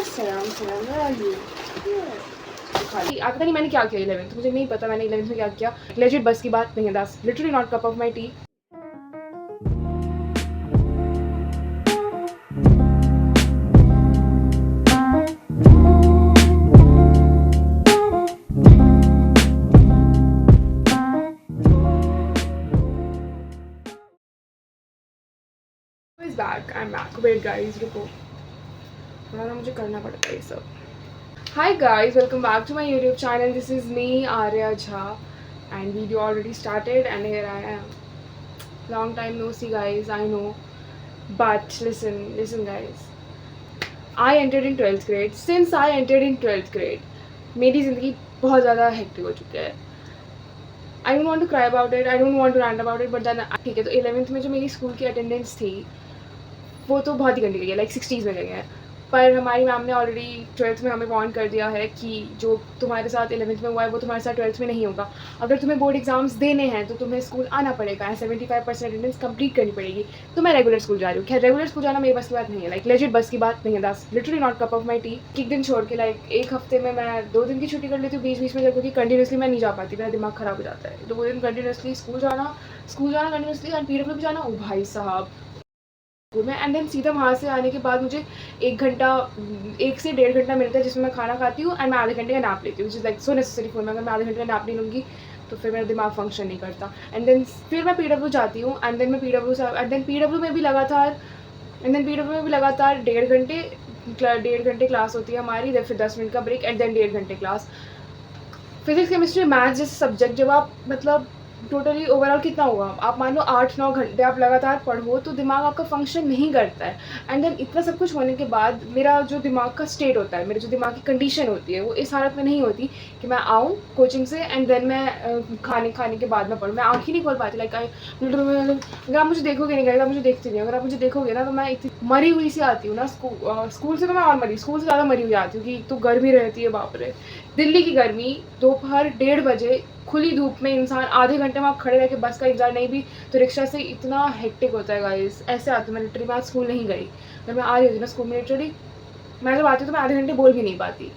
सलाम सलाम, where are you? खाली पता नहीं मैंने क्या किया 11th, मुझे नहीं पता मैंने 11th में क्या किया। लेजिट बस की बात नहीं है, that's literally not cup of my tea. Back I am back, wait guys रुको, थोड़ा ना मुझे करना पड़ता है ये सब। Hi guys, welcome back to my YouTube channel. This is me, Arya Jha, and video already started and here I am. Long time no see guys, I know. But listen guys. I entered in 12th grade. Since I entered in 12th grade, मेरी ज़िंदगी बहुत ज़्यादा hectic हो चुकी है. I don't want to cry about it, I don't want to rant about it, but then ठीक है, तो 11th में जो मेरी स्कूल की अटेंडेंस थी वो तो बहुत ही गंदी गई है, लाइक 60s में गई है। पर हमारी मैम ने ऑलरेडी 12th में हमें वार्न कर दिया है कि जो तुम्हारे साथ 11th में हुआ है वो तुम्हारे साथ 12th में नहीं होगा। अगर तुम्हें बोर्ड एग्जाम्स देने हैं तो तुम्हें स्कूल आना पड़ेगा, 75% अटेंडेंस कंप्लीट करनी पड़ेगी। तो मैं रेगुलर स्कूल जा रही हूँ। खैर रेगुलर स्कूल जाना मेरी बस की बात नहीं है, लाइक लेजिट बस की बात नहीं है, that's literally not cup of my T. एक दिन छोड़ के लाइक एक हफ्ते में मैं 2 दिन की छुट्टी कर लेती हूँ बीच बीच में, क्योंकि कंटिन्यूसली मैं नहीं जा पाती, मेरा दिमाग ख़राब हो जाता है। 2 दिन कंटिन्यूसली स्कूल जाना कंटिन्यूसली एंड पीरियड भी जाना, ओ भाई साहब में। एंड देन सीधा वहाँ से आने के बाद मुझे 1 से 1.5 घंटा मिलता है जिसमें मैं खाना खाती हूँ एंड मैं आधे घंटे का नैप लेती हूँ, which is like so necessary for me. अगर मैं आधे घंटे का नैप नहीं लूँगी तो फिर मेरा दिमाग फंक्शन नहीं करता। एंड देन फिर मैं PW जाती हूँ एंड देन मैं PW में भी लगातार 1.5 घंटे क्लास होती है हमारी, देन फिर 10 मिनट का ब्रेक एंड देन 1.5 घंटे क्लास। फिजिक्स केमिस्ट्री मैथ्स जैसे सब्जेक्ट जब आप मतलब टोटली ओवरऑल कितना होगा, आप मान लो 8-9 घंटे आप लगातार पढ़ो तो दिमाग आपका फंक्शन नहीं करता है। एंड देन इतना सब कुछ होने के बाद मेरा जो दिमाग का स्टेट होता है, मेरी जो दिमाग की कंडीशन होती है वो इस हालत में नहीं होती कि मैं आऊँ कोचिंग से एंड देन मैं खाने के बाद में पढ़ूँ। मैं आँख ही नहीं खोल पाती, लाइक अगर आप मुझे देखोगे नहीं, अगर आप मुझे देखते नहीं, अगर आप मुझे देखोगे ना तो मैं इतनी मरी हुई सी आती हूँ ना। स्कूल से तो मैं और स्कूल से ज़्यादा मरी हुई आती हूँ कि तो गर्मी रहती है, बाप रे। दिल्ली की गर्मी, दोपहर 1:30 बजे खुली धूप में इंसान आधे घंटे में आप खड़े रह के बस का इंतजार नहीं भी तो रिक्शा से इतना हेक्टिक होता है गाइस। ऐसे आती हूँ मैं लिटरली, मैं आज स्कूल नहीं गई। जब मैं आ रही होती ना स्कूल में लिटरली मैं जब आती हूँ तो मैं आधे घंटे बोल भी नहीं पाती,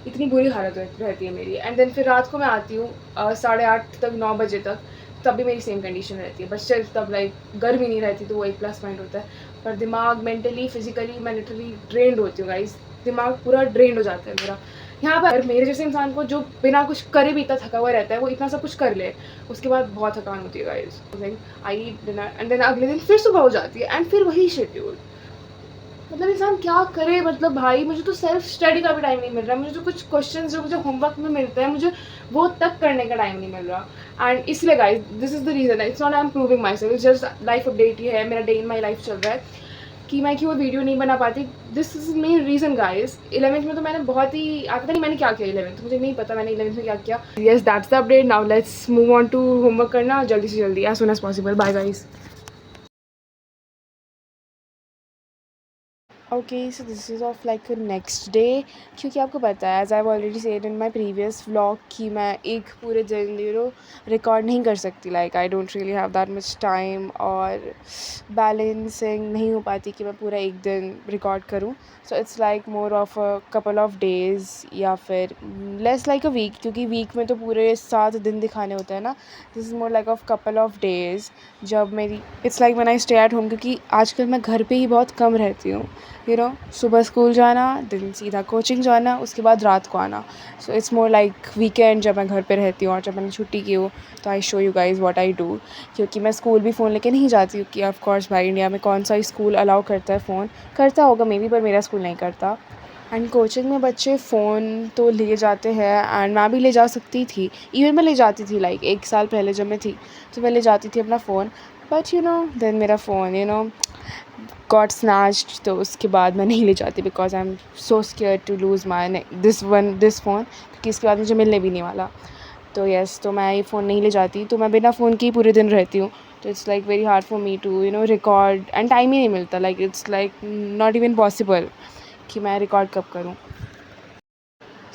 इतनी बुरी हालत रहती है मेरी। एंड देन फिर रात को मैं आती हूँ 8:30 तक 9 बजे तक, तब भी मेरी सेम कंडीशन रहती है, बट स्टिल तब लाइक गर्मी नहीं रहती तो वो एक प्लस पॉइंट होता है। पर दिमाग मेंटली फिजिकली मैं लिटरली ड्रेन्ड होती हूँ गाइस, दिमाग पूरा ड्रेन्ड हो जाता है मेरा। यहाँ पर मेरे जैसे इंसान को जो बिना कुछ करे भी इतना थका हुआ रहता है, वो इतना सब कुछ कर ले उसके बाद बहुत थकान होती है guys. Like I dinner and then अगले दिन फिर सुबह हो जाती है एंड फिर वही शेड्यूल। मतलब इंसान क्या करे, मतलब भाई मुझे तो सेल्फ स्टडी का भी टाइम नहीं मिल रहा, मुझे तो कुछ क्वेश्चंस जो मुझे होमवर्क में मिलते हैं मुझे वो तक करने का टाइम नहीं मिल रहा। एंड इसलिए guys this is the reason, it's not I am proving myself, just life update ही है, मेरा डे इन माई लाइफ चल रहा है कि मैं क्यों वीडियो नहीं बना पाती। This is main reason guys. 11th में तो मैंने बहुत ही पता नहीं मैंने क्या किया 11th, मुझे नहीं पता मैंने 11th में क्या किया। Yes that's the update, now let's move on to homework करना जल्दी से जल्दी, as soon as possible. Bye guys. Okay so this is of like next day, क्योंकि आपको पता है as I already said in my previous vlog कि मैं एक पूरे दिन रिकॉर्ड नहीं कर सकती, like I don't really have that much time और बैलेंसिंग नहीं हो पाती कि मैं पूरा एक दिन रिकॉर्ड करूँ। So it's like more of a couple of days या फिर लेस लाइक अ वीक, क्योंकि वीक में तो पूरे 7 दिन दिखाने होते हैं ना। This is more like of couple of days जब मेरी it's like when I stay at home, क्योंकि आजकल मैं घर पे ही बहुत कम रहती हूँ। सुबह स्कूल जाना, दिन सीधा कोचिंग जाना, उसके बाद रात को आना। So it's more like weekend जब मैं घर पे रहती हूँ और जब मैंने छुट्टी की हो तो I show you guys what I do. क्योंकि मैं स्कूल भी फ़ोन लेके नहीं जाती हूँ, कि ऑफ कोर्स भाई इंडिया में कौन सा स्कूल अलाउ करता है फ़ोन, करता होगा मे बी पर मेरा स्कूल नहीं करता। एंड कोचिंग में बच्चे फ़ोन तो ले जाते हैं एंड मैं भी ले जा सकती थी, इवन मैं ले जाती थी, लाइक 1 साल पहले जब मैं थी तो मैं ले जाती थी अपना फ़ोन। बट देन मेरा फ़ोन गॉट स्नैच्ड, तो उसके बाद मैं नहीं ले जाती because I am so scared to lose my this phone, क्योंकि इसके बाद मुझे मिलने भी नहीं वाला। तो येस, तो मैं ये फ़ोन नहीं ले जाती, तो मैं बिना फ़ोन के ही पूरे दिन रहती हूँ। तो it's like very hard for me to record and time ही नहीं मिलता, like it's like not even possible कि मैं रिकॉर्ड कब करूँ।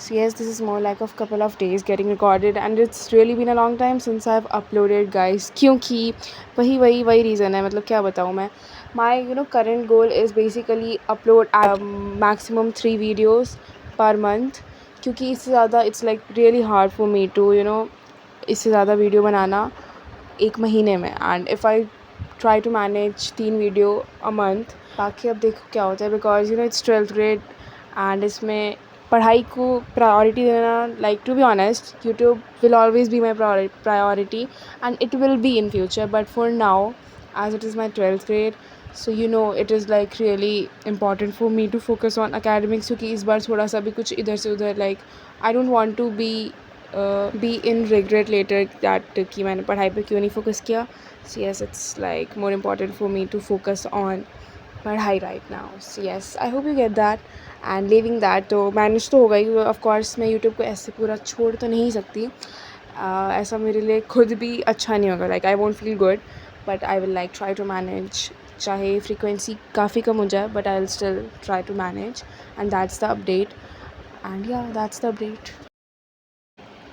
So yes, this is more like a couple of days getting recorded, and it's really been a long time since I've uploaded, guys. क्योंकि वही reason है, मतलब क्या बताऊँ मैं. My current goal is basically upload maximum 3 videos per month. क्योंकि इससे ज़्यादा it's like really hard for me to इससे ज़्यादा वीडियो बनाना एक महीने में. And if I try to manage 3 video a month, बाकी अब देखो क्या होता है. Because it's 12th grade and इसमें पढ़ाई को प्रायोरिटी देना, like to be honest, YouTube will always be my priority and it will be in future. But for now, as it is my 12th grade, so it is like really important for me to focus on academics. क्योंकि इस बार थोड़ा सा भी कुछ इधर से उधर, like I don't want to be in regret later that कि मैंने पढ़ाई पे क्यों नहीं focus किया. So yes, it's like more important for me to focus on पढ़ाई right now. So yes, I hope you get that. And leaving that, तो manage तो होगा ही. ऑफ कोर्स मैं यूट्यूब को ऐसे पूरा छोड़ तो नहीं सकती. ऐसा मेरे लिए खुद भी अच्छा नहीं होगा. Like I won't feel good, but I will like try to manage. चाहे फ्रीक्वेंसी काफ़ी कम हो जाए, but I will still try to manage. And that's the update. And yeah that's the update.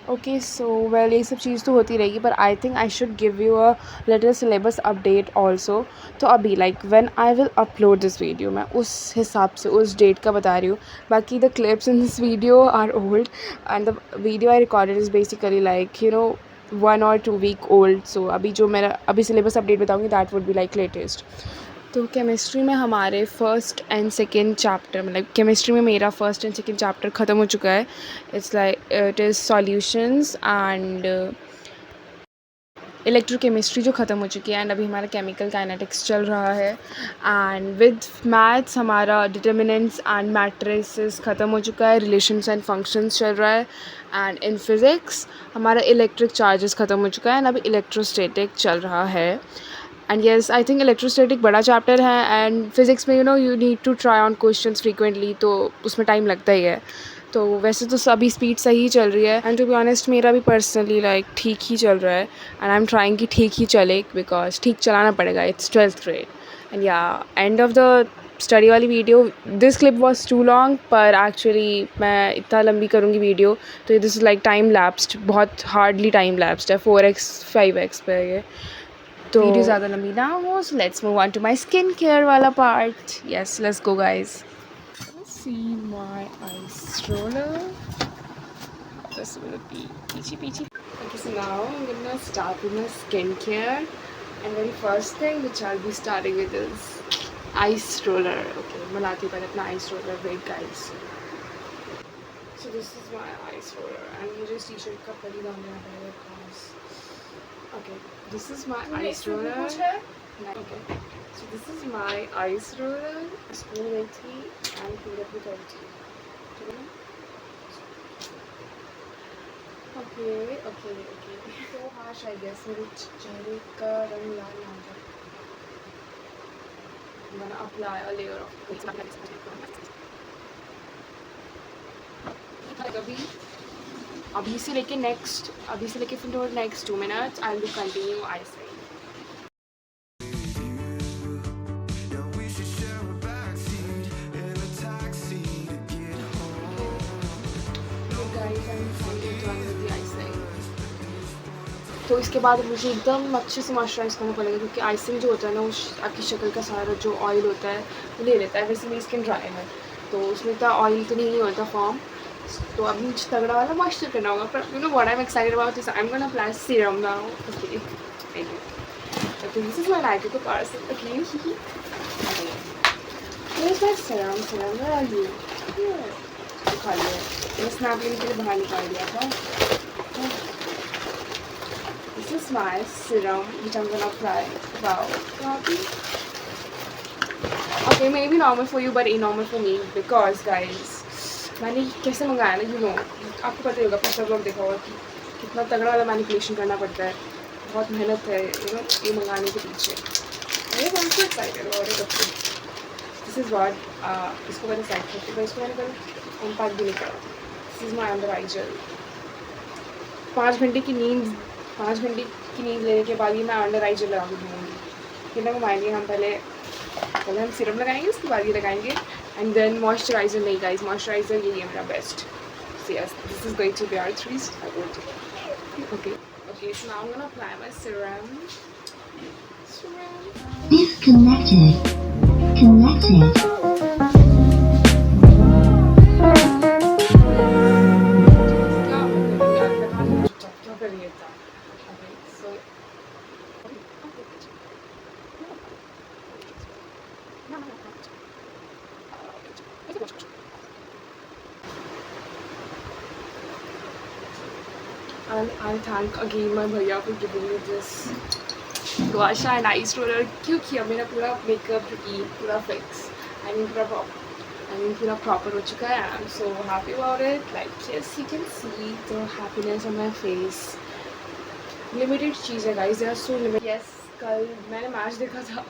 Okay so well, ये सब चीज़ तो होती रहेगी, पर I think I should give you a little syllabus update also. तो अभी like when I will upload this video, मैं उस हिसाब से उस डेट का बता रही हूँ. बाकी the clips in this video are old and the video I recorded is basically like 1 or 2 week old. सो अभी जो मेरा अभी सिलेबस अपडेट बताऊँगी, that would be like latest. तो केमिस्ट्री में हमारे फर्स्ट एंड सेकेंड चैप्टर, मतलब केमिस्ट्री में मेरा फर्स्ट एंड सेकेंड चैप्टर ख़त्म हो चुका है. It's like it is solutions and electrochemistry जो ख़त्म हो चुकी है. एंड अभी हमारा केमिकल काइनेटिक्स चल रहा है. एंड विद मैथ्स हमारा डिटर्मिनेंट्स एंड मैट्रिसेस ख़त्म हो चुका है. रिलेशंस एंड फंक्शंस चल रहा है. एंड इन फिज़िक्स हमारा इलेक्ट्रिक चार्जेस ख़त्म हो चुका है. एंड अभी इलेक्ट्रोस्टैटिक चल रहा है. And yes, I think electrostatic बड़ा चैप्टर है. एंड फिज़िक्स में you need to try on questions frequently, तो उसमें टाइम लगता ही है. तो वैसे तो अभी स्पीड सही चल रही है. एंड टू बी ऑनेस्ट, मेरा भी पर्सनली लाइक ठीक ही चल रहा है. एंड आई एम ट्राइंग कि ठीक ही चले, बिकॉज ठीक चलाना पड़ेगा. It's 12th grade. एंड या एंड ऑफ द स्टडी वाली video. This clip was too long, पर एक्चुअली मैं इतना लंबी करूँगी वीडियो तो this is like time lapsed, बहुत हार्डली टाइम लैप्स्ड है. 4x 5x पे ये तो वीडियो ज़्यादा लंबी ना हो. So let's move on to my skin care वाला part. Yes, let's go guys. See my ice roller. This will be peachy. Okay, so now I'm gonna start with my skincare, and very first thing which I'll be starting with is ice roller. Okay, मैं लाती हूँ पहले अपना ice roller. Wait guys. So this is my ice roller, and मुझे इस t-shirt का पहले दाम देना पड़ेगा because. Okay, this is my ice roller. Okay, so this is my ice roller. School गई थी and पूरा भी करी थी. Okay. तो harsh I guess, मेरे चेहरे का रंग लाल हो गया. I'm gonna apply a layer of अभी से लेके फिर next 2 minutes I'll do continue icing. तो इसके बाद मुझे एकदम अच्छे से मॉइस्चराइज़ करना पड़ेगा, क्योंकि आइसिंग जो होता है ना, वो आपकी शक्ल का सारा जो ऑयल होता है वो ले लेता है. वैसे मेरी स्किन ड्राई है तो उसमें इतना ऑयल तो नहीं होता फॉर्म. तो अभी मुझे तगड़ा वाला मॉइस्चर करना होगा. पर what I am excited about is I am gonna apply serum now. Okay, this is my like two parcel. Okay, Where's my serum? Where are you? Here. दिखा लिया. मैं स्नैप लेने के लिए बाहर निकाल दिया था. This is my serum which I'm gonna apply. Wow. Okay, maybe normal for you but abnormal for me because guys, मैंने कैसे मंगाया ना, आपको पता ही होगा, पिछला ब्लॉग देखा होगा कि कितना तगड़ा वाला मैनिपुलेशन करना पड़ता है. बहुत मेहनत है ये मंगाने के पीछे. I'm so excited about it. This is what इसको मैंने सेट करती हूँ. इसको मैंने कल अनपैक भी नहीं करा. This is my under eye gel. 5 घंटे की नींद लेने के बाद ही मैं अंडर आई जेल लगा के घूमूँगी. कितना घुमाएंगे हम, पहले हम सिरम लगाएंगे, उसके बाद ये लगाएंगे. And then moisturiser. नहीं गाइस, मॉइस्चराइज़र यही है मेरा best. yes, this is going to be our 3-star rating. Okay. Okay, so now I'm gonna apply my serum. Disconnected. Connected. क्या कर रही है इतना? Okay, so I'll thank again my भैया for giving me this gua sha and ice roller. क्यों किया? मेरा पूरा मेकअप रूटीन पूरा फिक्स. पूरा प्रॉपर हो चुका है. I am so happy about it. Like yes, you can see the happiness on my face. Limited चीज़ है guys, they are so limited. Yes, कल मैंने मैच देखा था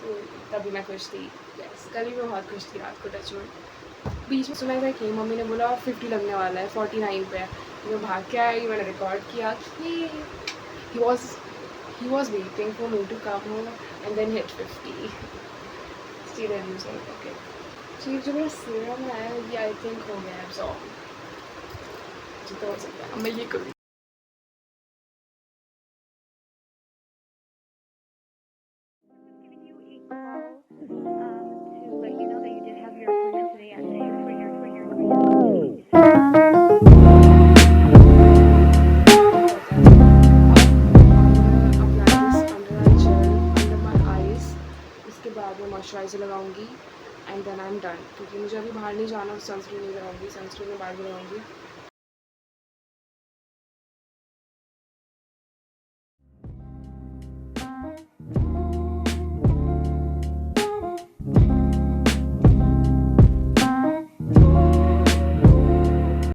तो तभी मैं खुश थी. यस, कल ही मैं बहुत खुश थी रात को. टच में बीच में सुना था कि मम्मी ने बोला 50 लगने वाला है, 49 पे है. मैं भाग के आई, मैंने रिकॉर्ड किया कि he was waiting for me to come home and then hit 50. Still I was like, okay. So ये जो मेरा सीरम है ये आई थिंक हो गया एब्जॉर्ब. जितना हो सकता है अब मैं ये करूँ. To let you know that you did have your appointment today at 6 for your उसके बाद मैं मॉइस्चराइज़र लगाऊंगी and then I am done. क्योंकि मुझे अभी बाहर नहीं जाना, सनस्क्रीन नहीं लगाऊंगी. सनस्क्रीन में बाद में लगाऊंगी.